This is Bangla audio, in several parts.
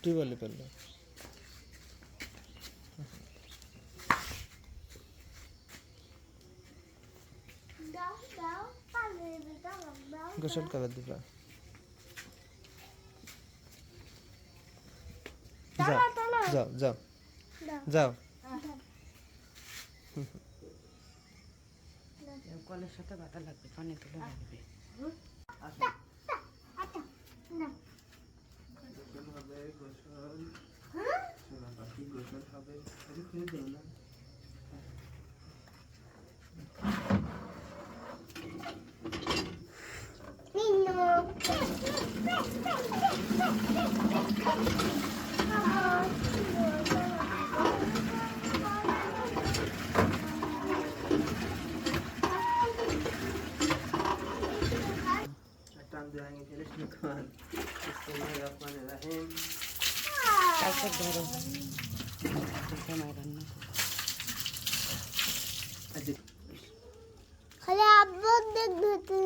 টিউবওয়েলে পেলো গোসল করে দিবা যাও যাও যাও যাও কলের সাথে বাতা লাগবে, পানি তুলে লাগবে। গোসল হবে খুলে দেও না টান দেওয়াঙ্গে ফেলিস না খান বিসমিল্লাহির কাছে ধরো সময় রান্না খালি আব্বু দেখতে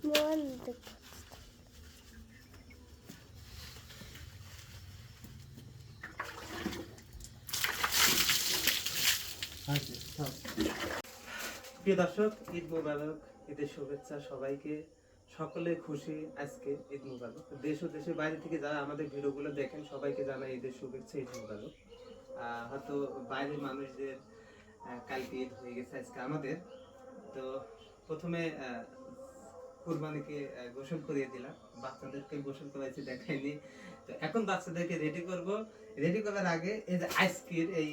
মন দেখতে প্রিয় দর্শক, ঈদ মোবারক, ঈদের শুভেচ্ছা সবাইকে। সকলে খুশি আজকে, ঈদ মোবারক। দেশ ও দেশের বাইরে থেকে যারা আমাদের ভিডিওগুলো দেখেন সবাইকে জানাই ঈদের শুভেচ্ছা, ঈদ মোবারক। হয়তো বাইরের মানুষদের কালকে ঈদ হয়ে গেছে, আজকে আমাদের। তো প্রথমে কুরবানিকে গোসল করিয়ে দিলাম, বাচ্চাদেরকে গোসল করাইছি দেখাইনি। তো এখন বাচ্চাদেরকে রেডি করব। রেডি করার আগে এই যে আজকের এই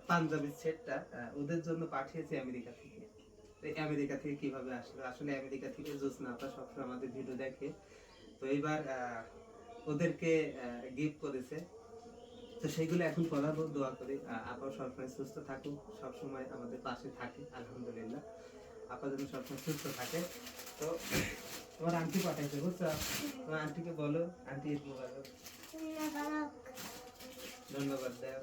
পাঞ্জাবির সেটটা ওদের জন্য পাঠিয়েছি আমেরিকা থেকে। আমেরিকা থেকে কিভাবে আসলো, আসলে আমেরিকা থেকে জোসনা আপা সবসময় আমাদের ভিডিও দেখে। তো এইবার ওদেরকে গিফট করেছে, তো সেইগুলো এখন পড়াবো। দোয়া করি আপা সবসময় সুস্থ থাকুক, সবসময় আমাদের পাশে থাকে, আলহামদুলিল্লাহ। আপা যেন সবসময় সুস্থ থাকে। তো তোমার আন্টি পাঠাইছে, বুঝছো? তোমার আন্টিকে বলো, আন্টি ঈদ মোবারক, ধন্যবাদ দাও।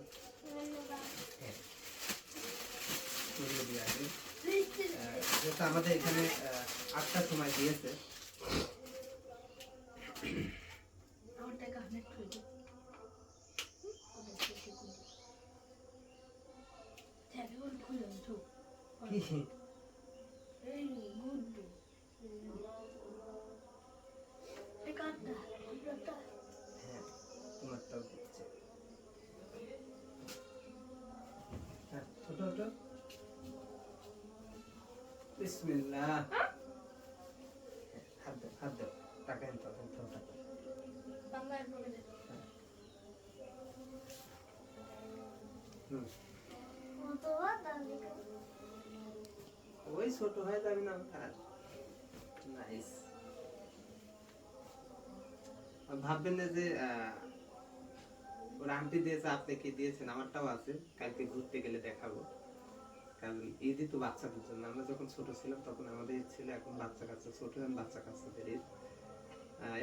যেটা আমাদের এখানে 8টার সময় দিয়েছে। কি তোমারটাও দিচ্ছে। ছোট ছোট বিসমিল্লাহ। হাত দাও, হাত দাও, টাকা এনে দাও, টাকা। ওই ছোট হয়ে যাবে না? নাইস। ভাববেন না যে ওর আন্টি দিয়েছে, আপনি কি দিয়েছেন। আমারটাও আছে, কালকে ঘুরতে গেলে দেখাবো। কারণ ঈদই তো বাচ্চাদের জন্য। আমরা যখন ছোট ছিলাম তখন আমাদের ঈদ ছিল, এখন বাচ্চা কাচ্চা ছোট, বাচ্চা কাচ্চাদের ঈদ।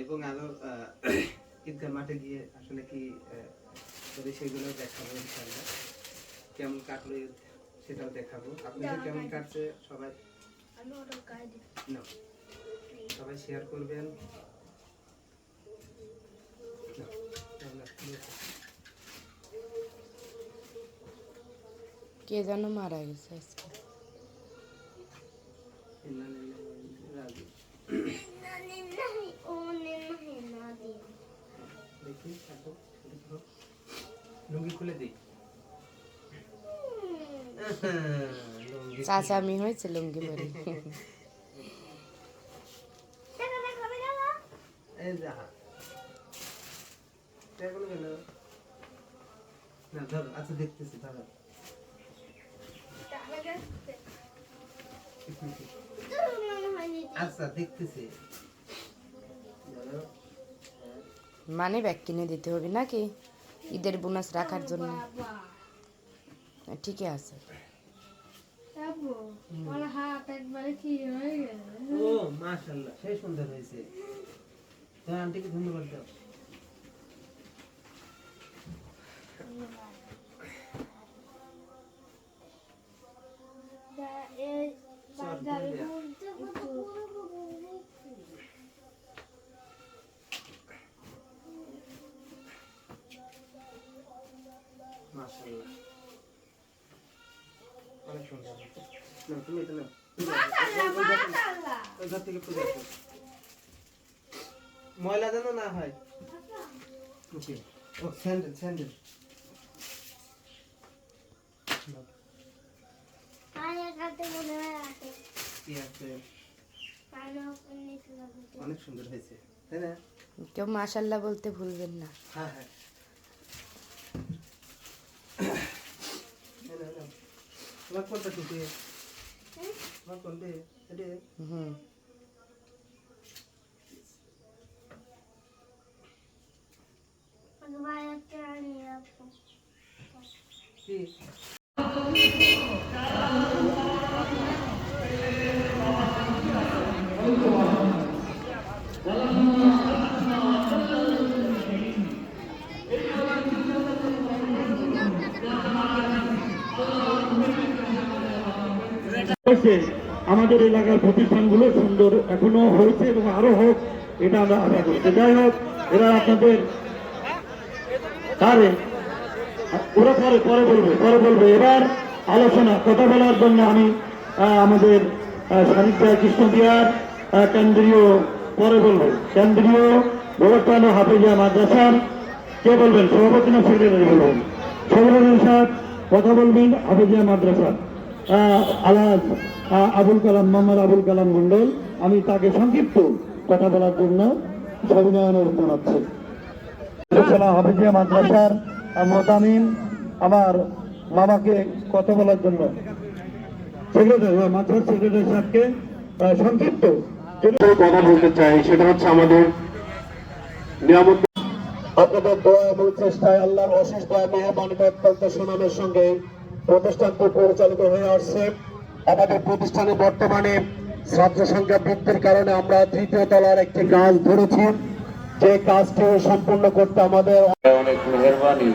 এবং আরো ঈদগাহ মাঠে গিয়ে আসলে কি করি সেগুলো দেখাবো ইনশাআল্লাহ। কেমন কাটলো ঈদ সেটাও দেখাবো। আপনাদের কেমন কাটছে সবাই সবাই শেয়ার করবেন। কে যেন মারা গেছে আজকে। দেখি লুঙ্গি খুলে দিই। চাচামি হয়েছে লুঙ্গি পরে। আচ্ছা দেখতেছি, দাঁড়া। আচ্ছা দেখতেছি। মানে ব্যাগ কিনে দিতে হবে নাকি ঈদের বোনাস রাখার জন্য? ঠিকই আছে। ও মাশাআল্লাহ, সেই সুন্দর হয়েছে। তোমার আন্টিকে ধন্যবাদ দাও। সুন্দর হয়েছে। নাও, তুমি এটা নাও। ওই ঘর থেকে পূজা করো। ময়লা যেন না হয়। ওকে। ও স্যান্ডেল স্যান্ডেল। নাও, আর কাছে মনে হয় আছে কি আছে? কালো অনেক লাগছে অনেক সুন্দর হয়েছে, তাই না? কেউ মাশাল্লাহ বলতে ভুলবেন না। হ্যাঁ হ্যাঁ। নাও, নাও। তোমার কোনটা টুপি? তোমার কোনটা? এটা? হুম। ভাই একটা নিয়ে আসো কি? হয়েছে আমাদের এলাকার প্রতিষ্ঠানগুলো সুন্দর এখনো হয়েছে এবং আরো হোক, এটা আমরা আশা করছি। যাই হোক, এরা আপনাদের তারে ওরা পরে বলবে। এবার আলোচনা কথা বলার জন্য আমি আমাদের সারিকা কৃষ্ণবিহার কেন্দ্রীয় পরে বলবো, কেন্দ্রীয় ব্যবস্থান হাফেজিয়া মাদ্রাসার কে বলবেন? সভাপতি না সেক্রেটারি বলবেন? সেক্রেটারি সাহেব কথা বলবেন হাফেজিয়া মাদ্রাসার আলহাজ আবুল কালাম, মোহাম্মদ আবুল কালাম মন্ডল। আমি তাকে সংক্ষিপ্ত কথা বলার জন্য সবিনয় অনুরোধ জানাচ্ছি। হাফেজিয়া মাদ্রাসার মোতামিম আমার মামাকে কথা বলার জন্য সেক্রেটারি মাদ্রাসার সেক্রেটারি সাহেবকে সংক্ষিপ্ত কথা বলতে চাই। সেটা হচ্ছে আমাদের নিয়ামত, আপনাদের দোয়া এবং চেষ্টায় আল্লাহর অশেষ দয়া মেহরবানিতে অত্যন্ত সুনামের সঙ্গে প্রতিষ্ঠানটি পরিচালিত হয়ে আসছে। আমাদের প্রতিষ্ঠানে বর্তমানে ছাত্র সংখ্যা বৃদ্ধির কারণে আমরা তৃতীয় তলার একটি কাজ ধরেছি, যে কাজটি সম্পূর্ণ করতে আমাদের অনেক মেহরবানি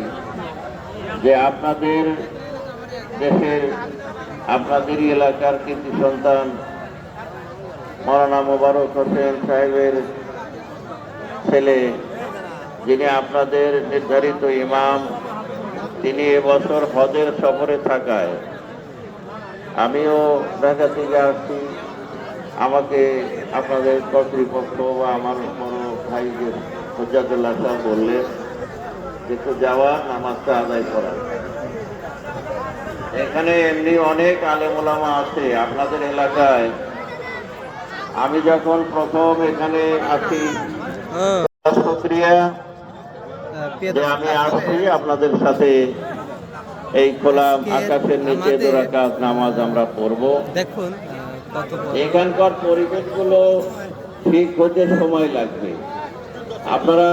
যে আপনাদের দেশের আপনাদেরই এলাকার কৃতি সন্তান মৌলানা মোবারক হোসেন সাহেবের ছেলে, যিনি আপনাদের নির্ধারিত ইমাম, তিনি এবছর হজের সফরে থাকায় আমিও ঢাকা থেকে আসছি। আমাকে আপনাদের কর্তৃপক্ষ বা আমার বড় ভাই যে হুজ্জাতুল্লাহ সাহেব বললেন একটু যাওয়া, নামাজটা আদায় করা। এখানে এমনি অনেক আলেম ওলামা আছে আপনাদের এলাকায়। আমি যখন প্রথম এখানে আসি, শুকরিয়া যে আমি আসছি আপনাদের সাথে এই খোলা আকাশের নিচে দুরাকাত নামাজ আমরা পড়বো। দেখুন এখানকার পরিবেশগুলো ঠিক হতে সময় লাগবে। আপনারা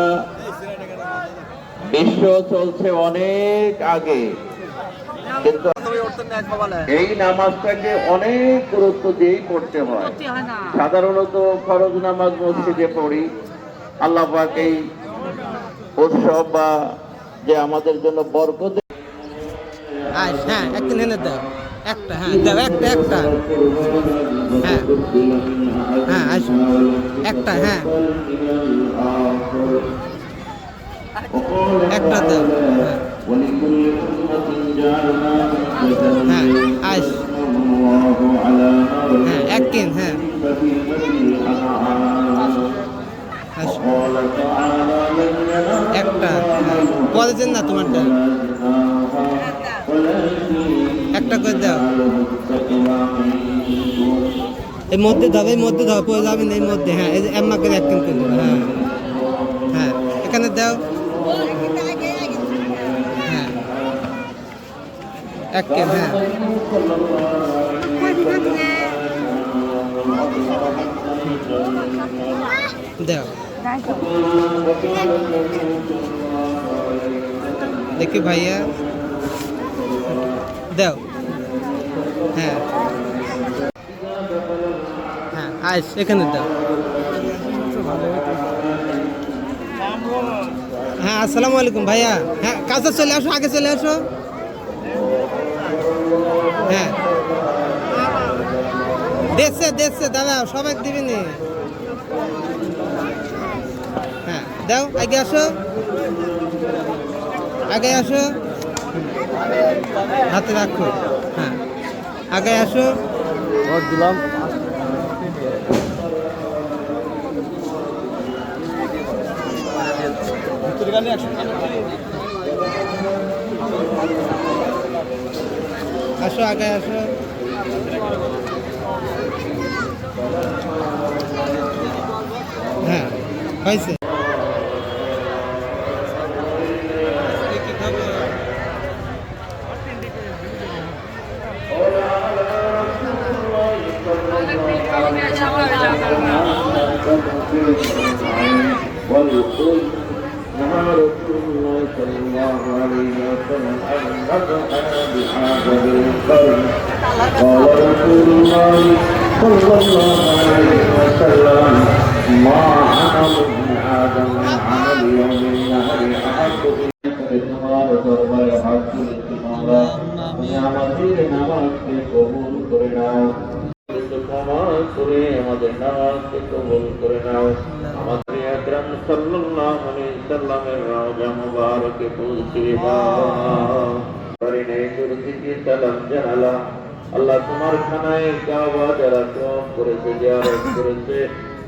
বিশ্ব চলছে অনেক আগে, কিন্তু এই নামাজটাকে অনেক গুরুত্ব দিয়েই পড়তে হয়। সাধারণত ফরজ নামাজ মসজিদে পড়ি, আল্লাহ পাক এই উৎসব বা যে আমাদের জন্য বরকত। হ্যাঁ একটা নেনে দাও, একটা হ্যাঁ দাও, একটা হ্যাঁ হ্যাঁ আসো একটা, হ্যাঁ একটা দাও, হ্যাঁ আস হ্যাঁ এক কিন, হ্যাঁ একটা পরে দেন না তোমারটা, একটা করে দাও। এই মধ্যে দাও, এই মধ্যে দাও, পরে যাবেন এই মধ্যে, হ্যাঁ এই যে এম্মা করে এক কিন করে দেবো, হ্যাঁ হ্যাঁ এখানে দাও, হ্যাঁ এক কিন, হ্যাঁ দাও, দেখি ভাইয়া দাও, হ্যাঁ হ্যাঁ আস এখানে দাও, হ্যাঁ আসসালামু আলাইকুম ভাইয়া, হ্যাঁ কাছে চলে আসো, আগে চলে আসো, হ্যাঁ দেখছে দাদা সবাই দিবেনি, হ্যাঁ দাও, আগে আসো, আগে আসো, হাতে রাখো, হ্যাঁ আগে আসো। দিলাম আসো আগে আসো। হ্যাঁ হয়েছে। والكل نهى رسول الله صلى الله عليه وسلم أن نضع بحاجة القلب قال رسول الله صلى الله عليه وسلم ما عمل ابن آدم من عمل يوم النهر أحق তোমার দরবারে হাত তুলেছি মাওলা, তুমি আমাদের নামাজকে কবুল করে নাও, ক্ষমা করে আমাদের নামাজকে কবুল করে নাও। আমাদের আকরাম সাল্লাল্লাহু আলাইহি সাল্লামের রওজা মুবারকে পৌঁছে দাও। পরিনে দুরুদকে সালাম জানালাম। আল্লাহ তোমার খানায় কাবা যারা তওয়াফ করেছে, জিয়ারত করেছে,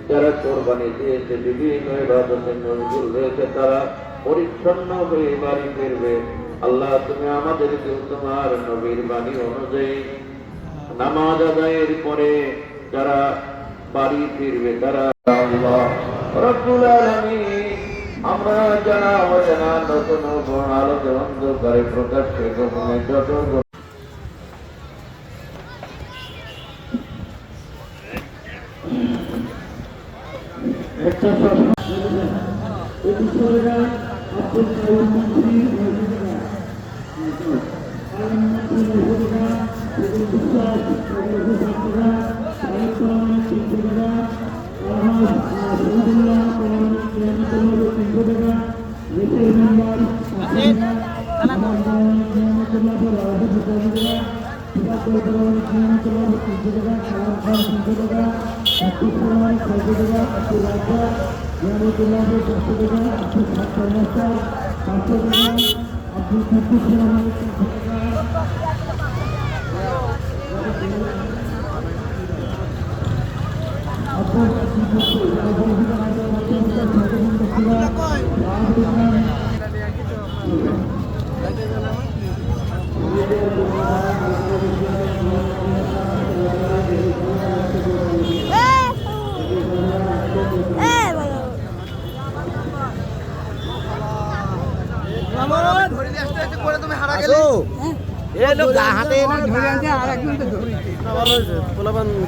যারা কুরবানি দিয়েছে, বিভিন্ন ইবাদতে মশগুল রয়েছে, তারা পরিচ্ছন্ন হয়ে বাড়ি ফিরবে। আল্লাহ তুমি আমাদেরকে তোমার নবীর বাণী অনুযায়ী নামাজ আদায়ের পরে যারা বাড়ি ফিরবে তারা আল্লাহ রব্বুল আলামিন আমরা জানা অজানা নতুন আলোকে অন্ধকারে প্রকাশ্যে গোপনে যত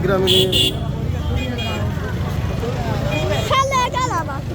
গ্রামে খেলে খেলা বাকি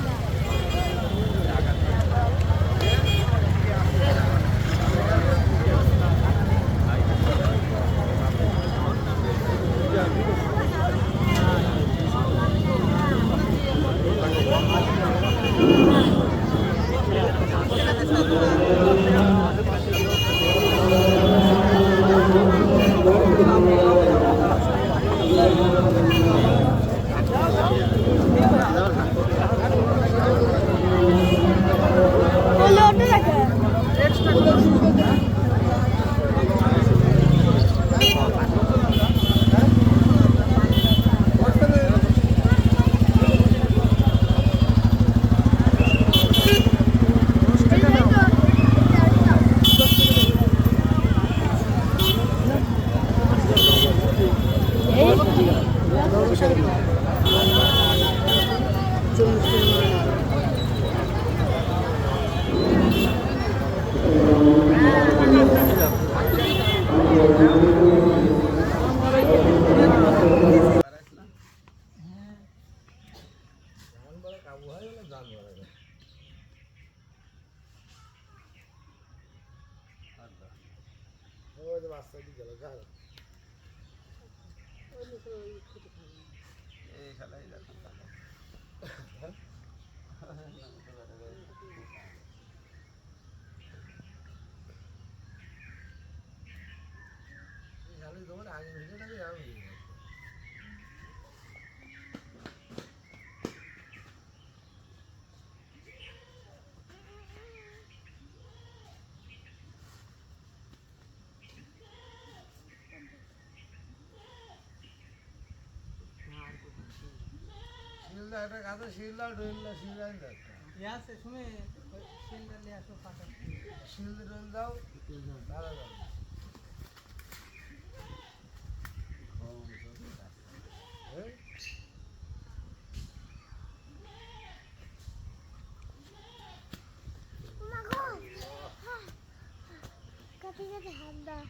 কাটি কাটি হাত দাও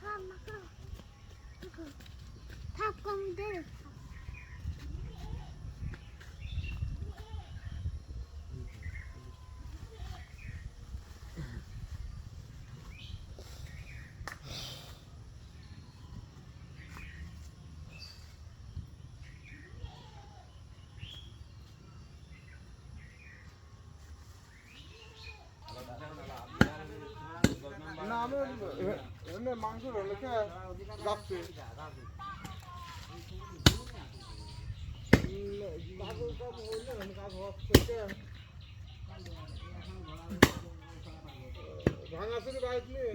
হ্যাঁ মাখো থাক কম দে না আমি এমনি মাংস লেখা রাখছি ভাঙা শুধু বাইক নিয়ে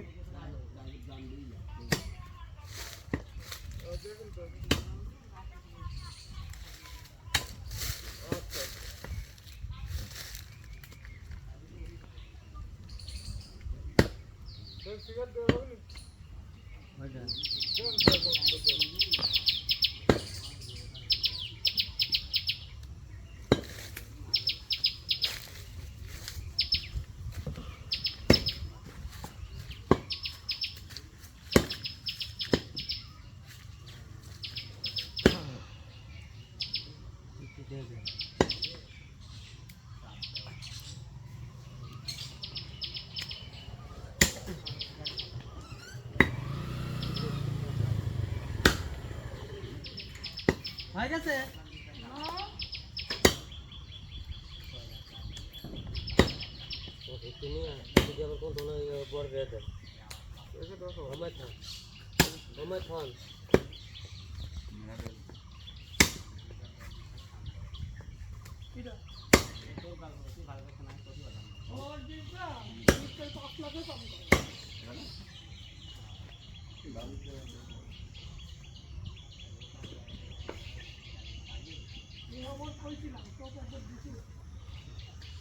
দেখুন তো আচ্ছা সিগারেট দেওয়া হবে হয়ে গেছে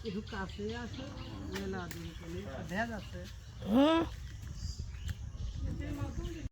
একটু কাছে আছে মেলা দিন দেখা যাচ্ছে